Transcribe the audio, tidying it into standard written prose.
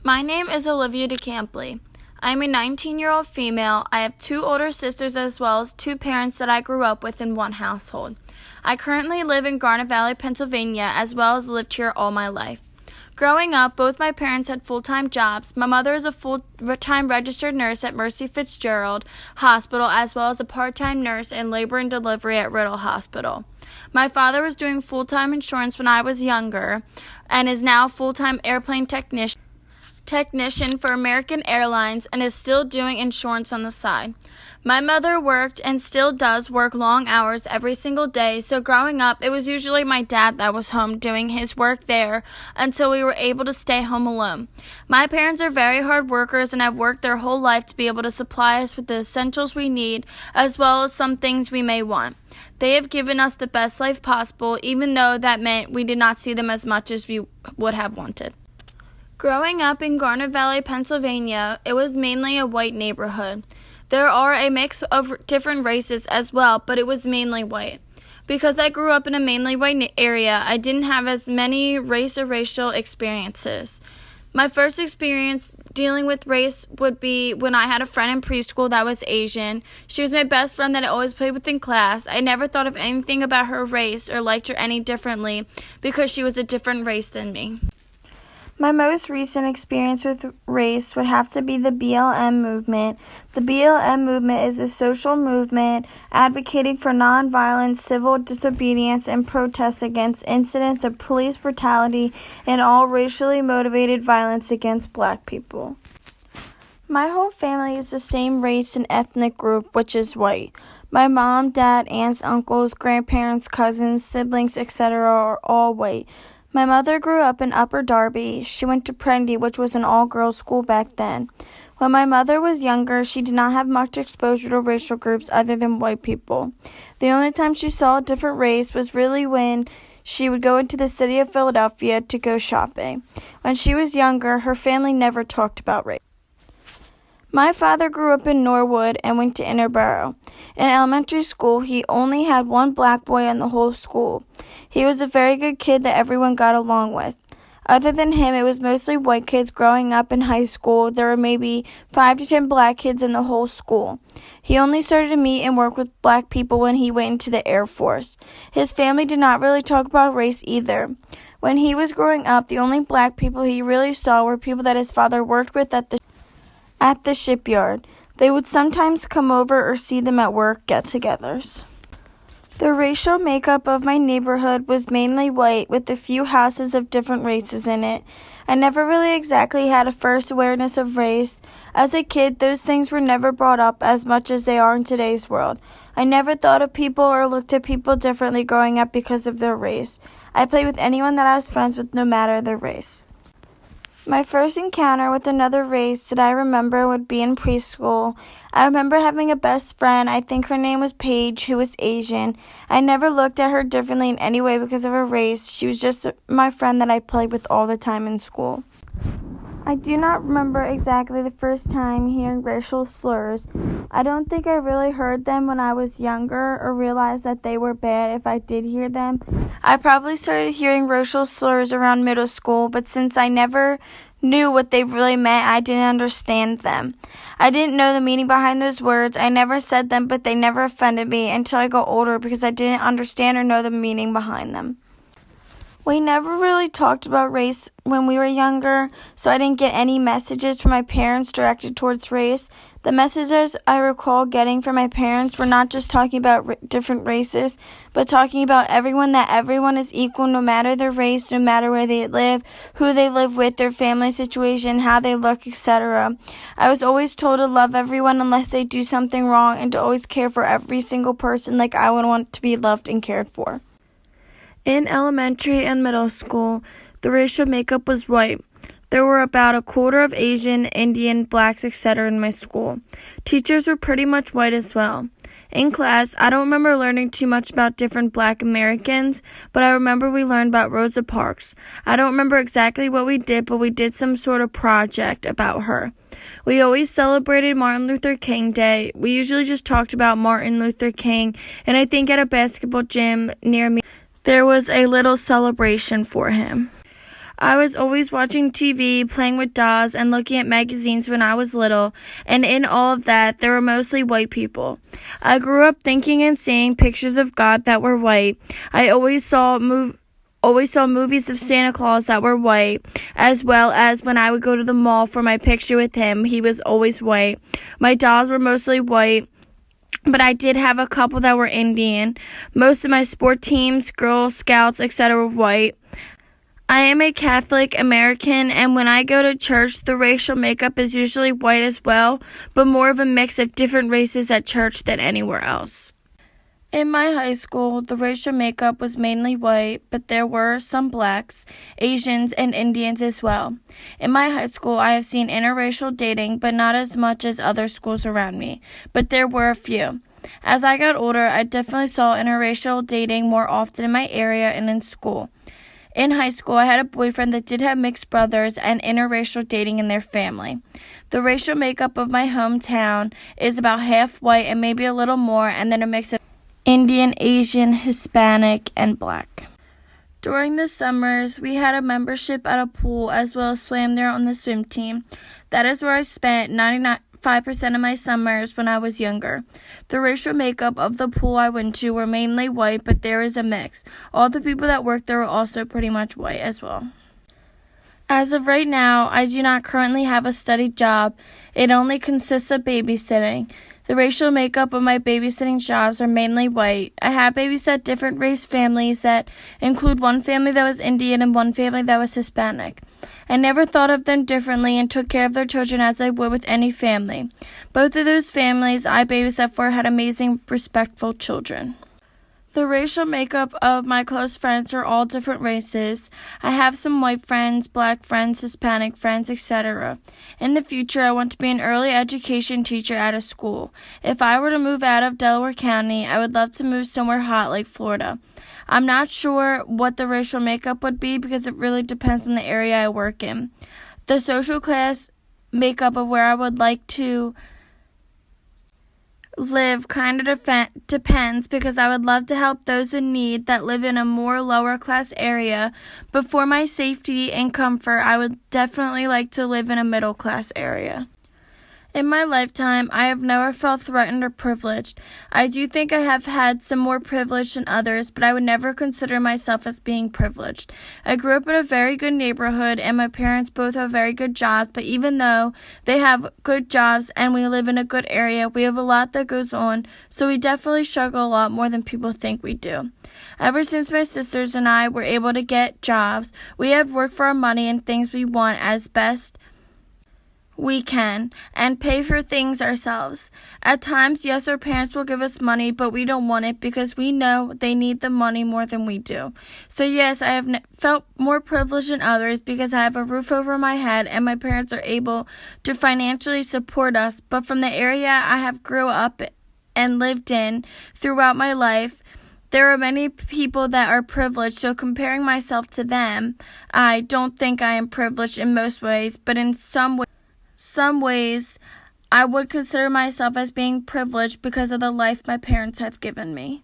My name is Olivia DeCampley. I am a 19-year-old female. I have 2 older sisters as well as 2 parents that I grew up with in one household. I currently live in Garnet Valley, Pennsylvania, as well as lived here all my life. Growing up, both my parents had full-time jobs. My mother is a full-time registered nurse at Mercy Fitzgerald Hospital, as well as a part-time nurse in labor and delivery at Riddle Hospital. My father was doing full-time insurance when I was younger and is now full-time airplane technician for American Airlines and is still doing insurance on the side. My mother worked and still does work long hours every single day, so growing up, it was usually my dad that was home doing his work there until we were able to stay home alone. My parents are very hard workers and have worked their whole life to be able to supply us with the essentials we need, as well as some things we may want. They have given us the best life possible, even though that meant we did not see them as much as we would have wanted. Growing up in Garnet Valley, Pennsylvania, it was mainly a white neighborhood. There are a mix of different races as well, but it was mainly white. Because I grew up in a mainly white area, I didn't have as many race or racial experiences. My first experience dealing with race would be when I had a friend in preschool that was Asian. She was my best friend that I always played with in class. I never thought of anything about her race or liked her any differently because she was a different race than me. My most recent experience with race would have to be the BLM movement. The BLM movement is a social movement advocating for nonviolent civil disobedience and protests against incidents of police brutality and all racially motivated violence against Black people. My whole family is the same race and ethnic group, which is white. My mom, dad, aunts, uncles, grandparents, cousins, siblings, etc. are all white. My mother grew up in Upper Darby. She went to Prendy, which was an all-girls school back then. When my mother was younger, she did not have much exposure to racial groups other than white people. The only time she saw a different race was really when she would go into the city of Philadelphia to go shopping. When she was younger, her family never talked about race. My father grew up in Norwood and went to Interboro. In elementary school, he only had one black boy in the whole school. He was a very good kid that everyone got along with. Other than him, it was mostly white kids growing up in high school. There were maybe 5 to 10 black kids in the whole school. He only started to meet and work with black people when he went into the Air Force. His family did not really talk about race either. When he was growing up, the only black people he really saw were people that his father worked with at the shipyard. They would sometimes come over or see them at work get-togethers. The racial makeup of my neighborhood was mainly white with a few houses of different races in it. I never really exactly had a first awareness of race. As a kid, those things were never brought up as much as they are in today's world. I never thought of people or looked at people differently growing up because of their race. I played with anyone that I was friends with, no matter their race. My first encounter with another race that I remember would be in preschool. I remember having a best friend, I think her name was Paige, who was Asian. I never looked at her differently in any way because of her race. She was just my friend that I played with all the time in school. I do not remember exactly the first time hearing racial slurs. I don't think I really heard them when I was younger or realized that they were bad if I did hear them. I probably started hearing racial slurs around middle school, but since I never knew what they really meant, I didn't understand them. I didn't know the meaning behind those words. I never said them, but they never offended me until I got older because I didn't understand or know the meaning behind them. We never really talked about race when we were younger, so I didn't get any messages from my parents directed towards race. The messages I recall getting from my parents were not just talking about different races, but talking about that everyone is equal no matter their race, no matter where they live, who they live with, their family situation, how they look, etc. I was always told to love everyone unless they do something wrong and to always care for every single person like I would want to be loved and cared for. In elementary and middle school, the racial makeup was white. There were about a quarter of Asian, Indian, blacks, etc. in my school. Teachers were pretty much white as well. In class, I don't remember learning too much about different Black Americans, but I remember we learned about Rosa Parks. I don't remember exactly what we did, but we did some sort of project about her. We always celebrated Martin Luther King Day. We usually just talked about Martin Luther King, and I think at a basketball gym near me, there was a little celebration for him. I was always watching TV, playing with dolls, and looking at magazines when I was little, and in all of that, there were mostly white people. I grew up thinking and seeing pictures of God that were white. I always saw movies of Santa Claus that were white, as well as when I would go to the mall for my picture with him, he was always white. My dolls were mostly white, but I did have a couple that were Indian. Most of my sport teams, Girl Scouts, etc. were white. I am a Catholic American, and when I go to church, the racial makeup is usually white as well, but more of a mix of different races at church than anywhere else. In my high school, the racial makeup was mainly white, but there were some blacks, Asians, and Indians as well. In my high school, I have seen interracial dating, but not as much as other schools around me, but there were a few. As I got older, I definitely saw interracial dating more often in my area and in school. In high school, I had a boyfriend that did have mixed brothers and interracial dating in their family. The racial makeup of my hometown is about half white and maybe a little more, and then a mix of Indian, Asian, Hispanic, and Black. During the summers, we had a membership at a pool as well as swam there on the swim team. That is where I spent 95% of my summers when I was younger. The racial makeup of the pool I went to were mainly white, but there is a mix. All the people that worked there were also pretty much white as well. As of right now, I do not currently have a steady job. It only consists of babysitting. The racial makeup of my babysitting jobs are mainly white. I have babysat different race families that include one family that was Indian and one family that was Hispanic. I never thought of them differently and took care of their children as I would with any family. Both of those families I babysat for had amazing, respectful children. The racial makeup of my close friends are all different races. I have some white friends, black friends, Hispanic friends, etc. In the future, I want to be an early education teacher at a school. If I were to move out of Delaware County, I would love to move somewhere hot like Florida. I'm not sure what the racial makeup would be because it really depends on the area I work in. The social class makeup of where I would like to live kind of depends because I would love to help those in need that live in a more lower class area, but for my safety and comfort, I would definitely like to live in a middle class area. In my lifetime, I have never felt threatened or privileged. I do think I have had some more privilege than others, but I would never consider myself as being privileged. I grew up in a very good neighborhood, and my parents both have very good jobs, but even though they have good jobs and we live in a good area, we have a lot that goes on, so we definitely struggle a lot more than people think we do. Ever since my sisters and I were able to get jobs, we have worked for our money and things we want as best we can and pay for things ourselves. At times, yes, our parents will give us money, but we don't want it because we know they need the money more than we do. So yes, I have felt more privileged than others because I have a roof over my head and my parents are able to financially support us. But from the area I have grew up and lived in throughout my life, there are many people that are privileged, so comparing myself to them, I don't think I am privileged in most ways, but in some ways, I would consider myself as being privileged because of the life my parents have given me.